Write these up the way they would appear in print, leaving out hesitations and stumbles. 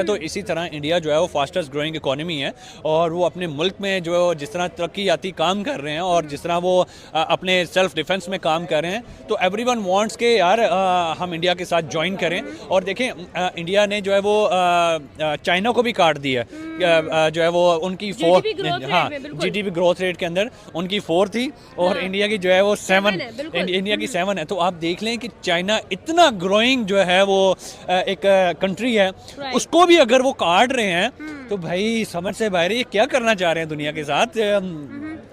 तो इसी तरह इंडिया जो है वो फास्टेस्ट ग्रोइंग इकोनॉमी है और वो अपने मुल्क में जो जिस तरह तरक्की याती काम कर रहे हैं और जिस तरह वो अपने सेल्फ डिफेंस में काम कर रहे हैं, तो एवरीवन वांट्स के यार हम इंडिया के साथ ज्वाइन करें। और देखें इंडिया ने जो है वो चाइना को भी काट दिया जो है वो उनकी जीडीपी ग्रोथ रेट के अंदर उनकी 4 थी और इंडिया की जो है वो 7 इंडिया की 7 है। तो आप देख लें कि चाइना इतना ग्रोइंग जो है वो एक कंट्री है, उसको भी अगर वो काट रहे हैं तो भाई समझ से बाहर ये क्या करना चाह रहे हैं दुनिया के साथ।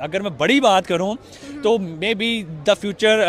अगर मैं बड़ी बात करूं तो maybe the future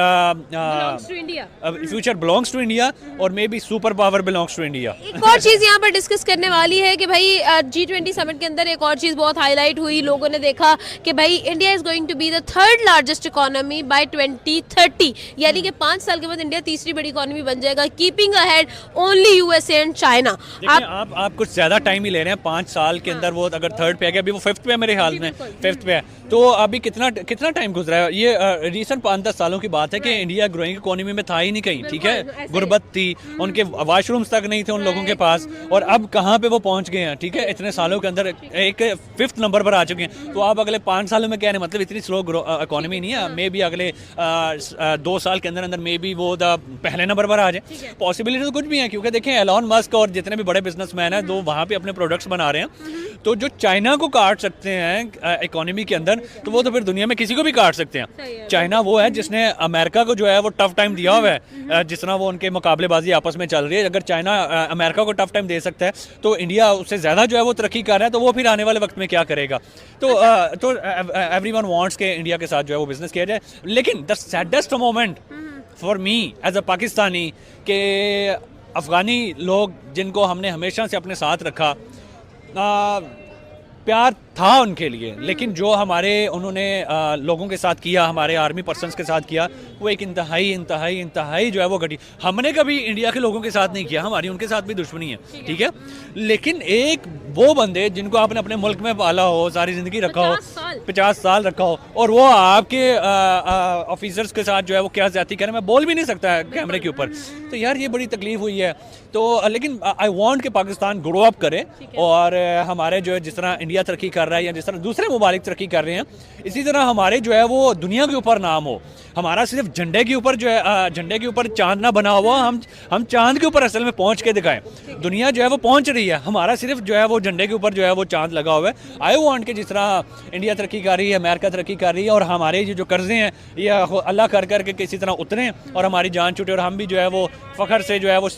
belongs to India और maybe super power belongs to India. एक और चीज यहाँ पर डिस्कस करने वाली है कि भाई G20 समिट के अंदर एक और चीज बहुत हाईलाइट हुई, लोगों ने देखा कि भाई India is going to be the 3rd largest economy by 2030, यानी कि 5 साल के बाद इंडिया तीसरी बड़ी इकोनॉमी बन जाएगा, keeping ahead only USA and China. आप कुछ ज्यादा टाइम ही ले रहे हैं, 5 साल के अंदर वो अगर 3rd पे आ गया, अभी वो 5th पे है मेरे ख्याल में, 5th पे है। तो अभी कितना टाइम गुजरा है, ये रिसेंट 5-10 सालों की बात है कि इंडिया ग्रोइंग इकोनॉमी में था ही नहीं कहीं, ठीक है, गुर्बत थी, उनके वॉशरूम्स तक नहीं थे उन लोगों के पास, और अब कहाँ पे वो पहुंच गए हैं, ठीक है, इतने सालों के अंदर एक 5th नंबर पर आ चुके हैं। तो आप अगले 5 सालों में क्या है, मतलब इतनी स्लो इकोनॉमी नहीं है, मे बी अगले 2 साल के अंदर अंदर मे बी वो पहले नंबर पर आ जाए। पॉसिबिलिटी तो कुछ भी है, क्योंकि देखें एलॉन मस्क और जितने भी बड़े बिजनेसमैन हैं तो वहाँ पे अपने प्रोडक्ट्स बना रहे हैं। तो जो चाइना को काट सकते हैं इकोनॉमी के अंदर, तो वो तो फिर दुनिया में किसी को भी काट सकते हैं। चाइना वो है जिसने अमेरिका को जो है वो टफ टाइम दिया हुआ है, जिस तरह वो उनके मुकाबलेबाजी आपस में चल रही है। अगर चाइना अमेरिका को टफ टाइम दे सकता है तो इंडिया उससे ज़्यादा जो है वो तरक्की कर रहा है, तो वो फिर आने वाले वक्त में क्या करेगा। तो एवरीवन वांट्स के इंडिया के साथ जो है वो बिजनेस किया जाए। लेकिन the saddest moment for me as a Pakistani के अफ़गानी लोग जिनको हमने हमेशा से अपने साथ रखा, प्यार था उनके लिए, लेकिन जो हमारे उन्होंने लोगों के साथ किया, हमारे आर्मी पर्सन्स के साथ किया, वो एक इंतहाई जो है वो घटी। हमने कभी इंडिया के लोगों के साथ नहीं किया, हमारी उनके साथ भी दुश्मनी है, ठीक है। लेकिन एक वो बंदे जिनको आपने अपने मुल्क में पाला हो, सारी ज़िंदगी रखा हो, 50 साल रखा हो, और वो आपके ऑफिसर्स के साथ जो है वो क्या ज़्यादती करें, मैं बोल भी नहीं सकता कैमरे के ऊपर। तो यार ये बड़ी तकलीफ हुई है। तो लेकिन आई वांट कि पाकिस्तान ग्रो अप करे और हमारे जो है जिस तरह इंडिया तरक्की कर रहा है या जिस तरह दूसरे मुमालिक तरक्की कर रहे हैं, इसी तरह हमारे जो है वो दुनिया के ऊपर नाम हो। हमारा सिर्फ झंडे के ऊपर जो है झंडे के ऊपर चांद ना बना हुआ, हम चांद के ऊपर असल में पहुंच के दिखाएं। दुनिया जो है वो पहुंच रही है, हमारा सिर्फ जो है वो झंडे के ऊपर जो है वो चांद लगा हुआ है। आई वांट कि जिस तरह इंडिया तरक्की कर रही है, अमेरिका तरक्की कर रही है, और हमारे जो कर्जे हैं ये अल्लाह कर के किसी तरह उतरें और हमारी जान छूटे और हम भी जो है वो फ़ख्र से जो है वो